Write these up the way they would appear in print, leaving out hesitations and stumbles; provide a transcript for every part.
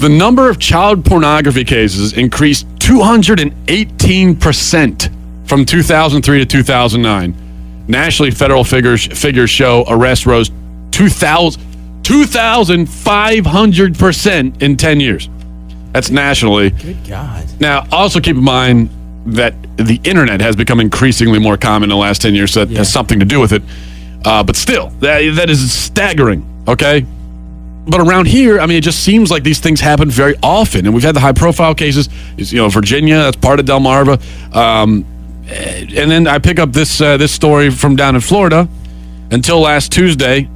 The number of child pornography cases increased 218% from 2003 to 2009. Nationally, federal figures show arrests rose 2,500% in 10 years. That's nationally. Good God. Now, also keep in mind that the internet has become increasingly more common in the last 10 years, so that has something to do with it. But still, that is staggering, okay? But around here, I mean, it just seems like these things happen very often. And we've had the high-profile cases. Virginia, that's part of Delmarva. And then I pick up this story from down in Florida. Until last Tuesday,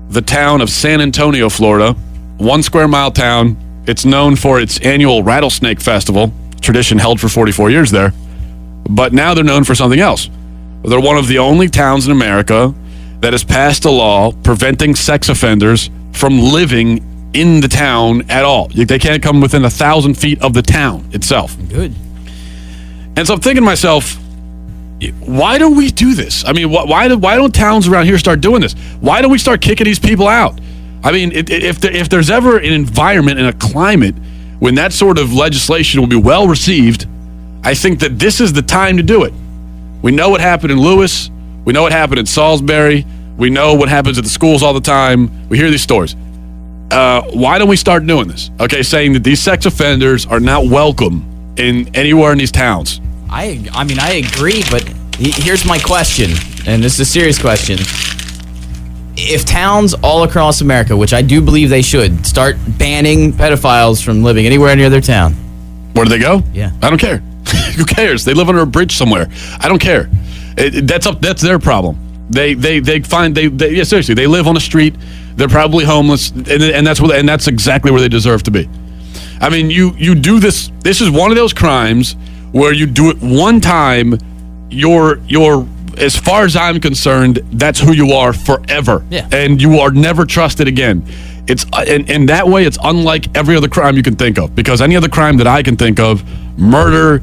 the town of San Antonio, Florida, 1 square mile town. It's known for its annual Rattlesnake Festival, tradition held for 44 years there. But now they're known for something else. They're one of the only towns in America that has passed a law preventing sex offenders from living in the town at all. They can't come within 1,000 feet of the town itself. Good. And so I'm thinking to myself, why don't we do this? I mean, why don't towns around here start doing this? Why don't we start kicking these people out? I mean, if there's ever an environment and a climate when that sort of legislation will be well received, I think that this is the time to do it. We know what happened in Lewis. We know what happened in Salisbury. We know what happens at the schools all the time. We hear these stories. Why don't we start doing this? Okay, saying that these sex offenders are not welcome in anywhere in these towns. I mean, I agree, but here's my question, and this is a serious question. If towns all across America, which I do believe they should, start banning pedophiles from living anywhere near their town. Where do they go? Yeah. I don't care. Who cares? They live under a bridge somewhere. I don't care. That's their problem. Seriously, they live on the street. They're probably homeless, and that's exactly where they deserve to be. I mean, you do this. This is one of those crimes where you do it one time. You're as far as I'm concerned, that's who you are forever. Yeah. And you are never trusted again. It's in that way, it's unlike every other crime you can think of. Because any other crime that I can think of, murder,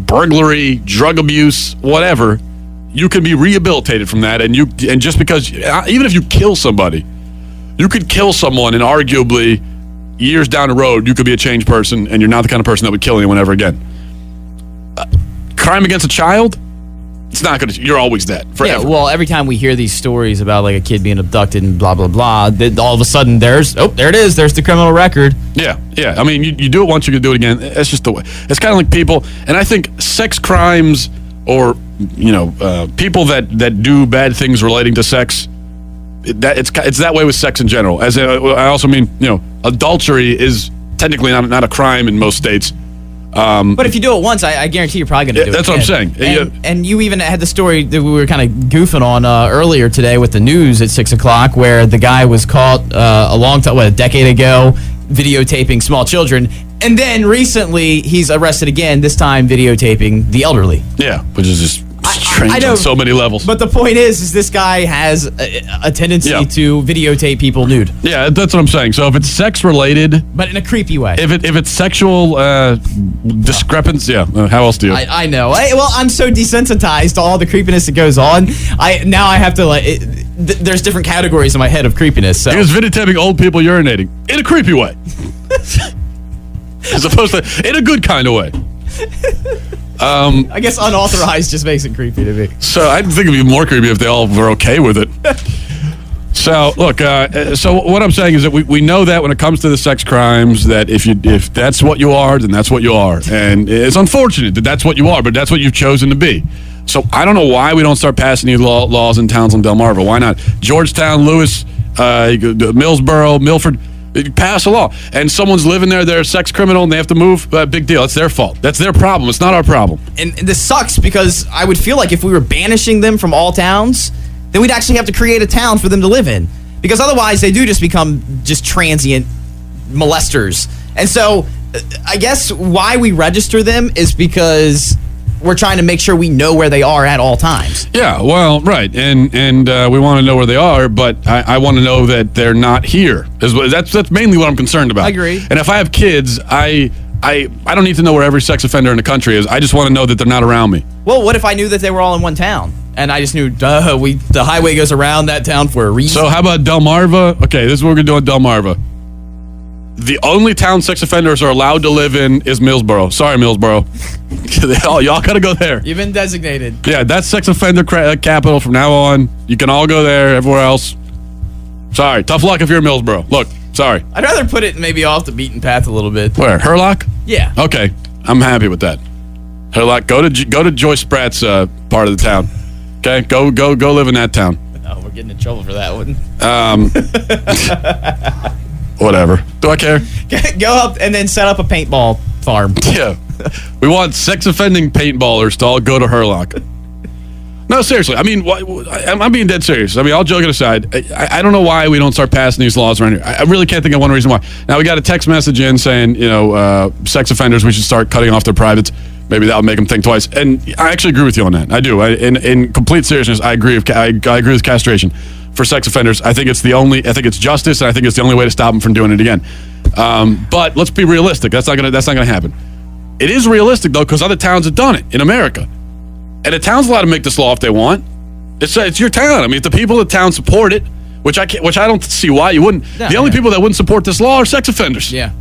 burglary, drug abuse, whatever, you can be rehabilitated from that. And just because, even if you kill somebody, you could kill someone and arguably years down the road, you could be a changed person and you're not the kind of person that would kill anyone ever again. Crime against a child, it's not going to, you're always that forever. Yeah, well, every time we hear these stories about like a kid being abducted and blah, blah, blah, all of a sudden there it is. There's the criminal record. Yeah. I mean, you do it once, you can do it again. It's just the way. It's kind of like people, and I think sex crimes or, people that do bad things relating to sex, it's that way with sex in general. As I also mean, adultery is technically not a crime in most states. But if you do it once, I guarantee you're probably going to do it. That's what I'm saying. And you even had the story that we were kind of goofing on earlier today with the news at 6 o'clock, where the guy was caught a decade ago, videotaping small children. And then recently, he's arrested again, this time videotaping the elderly. Yeah, which is just strange on so many levels. But the point is this guy has a tendency to videotape people nude. Yeah, that's what I'm saying. So if it's sex related, but in a creepy way. If it's sexual discrepancy, how else do you? I know. I'm so desensitized to all the creepiness that goes on. Now I have to there's different categories in my head of creepiness. So. He was videotaping old people urinating in a creepy way, as opposed to in a good kind of way. I guess unauthorized just makes it creepy to me. So I think it'd be more creepy if they all were okay with it. So look, so what I'm saying is that we know that when it comes to the sex crimes, that if that's what you are, then that's what you are, and it's unfortunate that that's what you are, but that's what you've chosen to be. So I don't know why we don't start passing these laws in towns in Delmarva. Why not? Georgetown, Lewis, Millsboro, Milford. Pass a law, and someone's living there, they're a sex criminal, and they have to move. Big deal. It's their fault. That's their problem. It's not our problem. And this sucks because I would feel like if we were banishing them from all towns, then we'd actually have to create a town for them to live in. Because otherwise, they do just become just transient molesters. And so, I guess why we register them is because we're trying to make sure we know where they are at all times. Yeah, well, right, and we want to know where they are, but I want to know that they're not here. That's mainly what I'm concerned about. I agree. And if I have kids, I don't need to know where every sex offender in the country is. I just want to know that they're not around me. Well, what if I knew that they were all in one town? And I just knew, the highway goes around that town for a reason. So how about Delmarva? Okay, this is what we're going to do in Delmarva. The only town sex offenders are allowed to live in is Millsboro. Sorry, Millsboro. Y'all got to go there. You've been designated. Yeah, that's sex offender capital from now on. You can all go there. Everywhere else, sorry. Tough luck if you're in Millsboro. Look, sorry. I'd rather put it maybe off the beaten path a little bit. Where? Hurlock? Yeah. Okay, I'm happy with that. Hurlock, go to Joyce Spratt's part of the town. Okay, go live in that town. Oh, we're getting in trouble for that one. Whatever. Do I care? Go up and then set up a paintball farm. Yeah. We want sex offending paintballers to all go to Hurlock. No, seriously. I mean, I'm being dead serious. I mean, all joking aside, I don't know why we don't start passing these laws around here. I really can't think of one reason why. Now, we got a text message in saying, sex offenders, we should start cutting off their privates. Maybe that would make them think twice. And I actually agree with you on that. I do. In complete seriousness, I agree with castration for sex offenders. I think it's justice, and I think it's the only way to stop them from doing it again. But let's be realistic. That's not gonna happen. It is realistic though, because other towns have done it in America, and the town's allowed to make this law if they want. It's your town. I mean, if the people of the town support it, which I don't see why you wouldn't. No, the only people that wouldn't support this law are sex offenders. Yeah.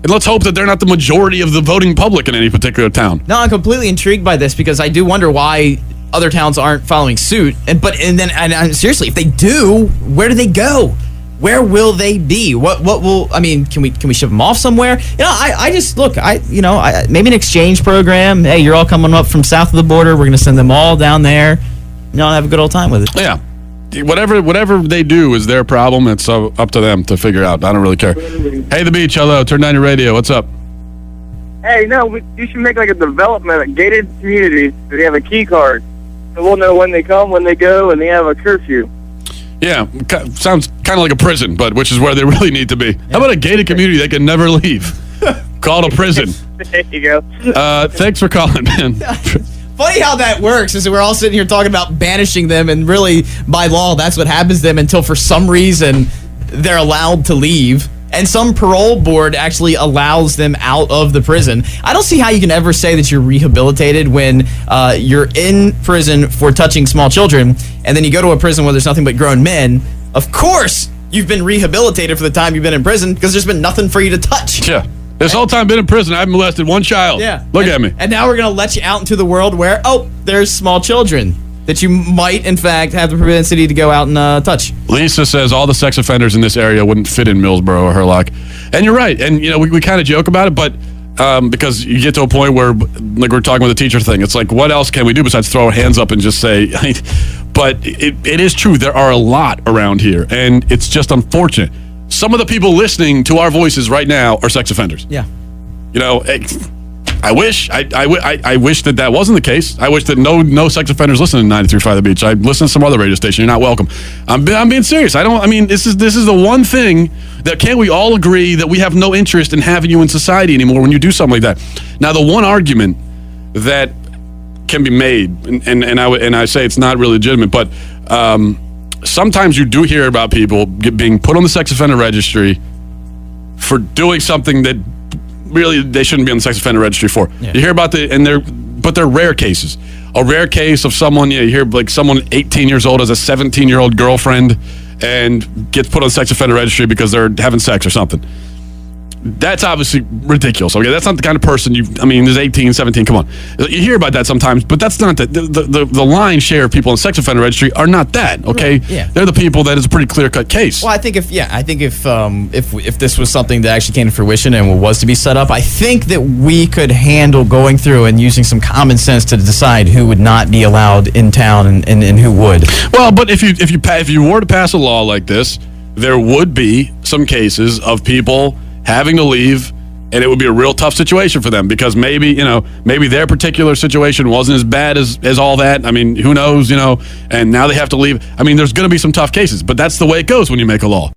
And let's hope that they're not the majority of the voting public in any particular town. No, I'm completely intrigued by this because I do wonder why other towns aren't following suit. And seriously, if they do, where do they go? Where will they be? What will? I mean, can we ship them off somewhere? I just look. Maybe an exchange program. Hey, you're all coming up from south of the border. We're going to send them all down there. Have a good old time with it. Yeah. Whatever they do is their problem. It's up to them to figure out. I don't really care. Hey, The Beach. Hello. Turn down your radio. What's up? Hey, you should make like a development, a gated community. So they have a key card. So we'll know when they come, when they go, and they have a curfew. Yeah, sounds kind of like a prison, but which is where they really need to be. How about a gated community they can never leave? Called a prison. There you go. Thanks for calling, man. Funny how that works is that we're all sitting here talking about banishing them, and really, by law, that's what happens to them until for some reason they're allowed to leave. And some parole board actually allows them out of the prison. I don't see how you can ever say that you're rehabilitated when you're in prison for touching small children, and then you go to a prison where there's nothing but grown men. Of course, you've been rehabilitated for the time you've been in prison because there's been nothing for you to touch. Yeah. This whole time I've been in prison, I haven't molested one child. Yeah. Look at me. And now we're going to let you out into the world where, there's small children that you might, in fact, have the propensity to go out and touch. Lisa says all the sex offenders in this area wouldn't fit in Millsboro or Hurlock. And you're right. And, we kind of joke about it, but because you get to a point where, like we're talking with the teacher thing, it's like, what else can we do besides throw our hands up and just say, but it is true. There are a lot around here, and it's just unfortunate. Some of the people listening to our voices right now are sex offenders. Yeah. I wish that wasn't the case. I wish that no sex offenders listen to 93.5 The Beach. I listen to some other radio station. You're not welcome. I'm being serious. This is the one thing that can't we all agree that we have no interest in having you in society anymore when you do something like that. Now, the one argument that can be made, and I say it's not really legitimate, but sometimes you do hear about people being put on the sex offender registry for doing something that really they shouldn't be on the sex offender registry for. Yeah. You hear about but they're rare cases. A rare case of someone, you hear like someone 18 years old has a 17-year-old girlfriend and gets put on the sex offender registry because they're having sex or something. That's obviously ridiculous. Okay, that's not the kind of person there's 18, 17, come on. You hear about that sometimes, but that's not the lion's share of people in the sex offender registry are not that, okay? Yeah. They're the people that is a pretty clear-cut case. Well, I think if this was something that actually came to fruition and was to be set up, I think that we could handle going through and using some common sense to decide who would not be allowed in town and who would. Well, but if you were to pass a law like this, there would be some cases of people having to leave, and it would be a real tough situation for them because maybe their particular situation wasn't as bad as all that. Who knows, and now they have to leave. There's going to be some tough cases, but that's the way it goes when you make a law.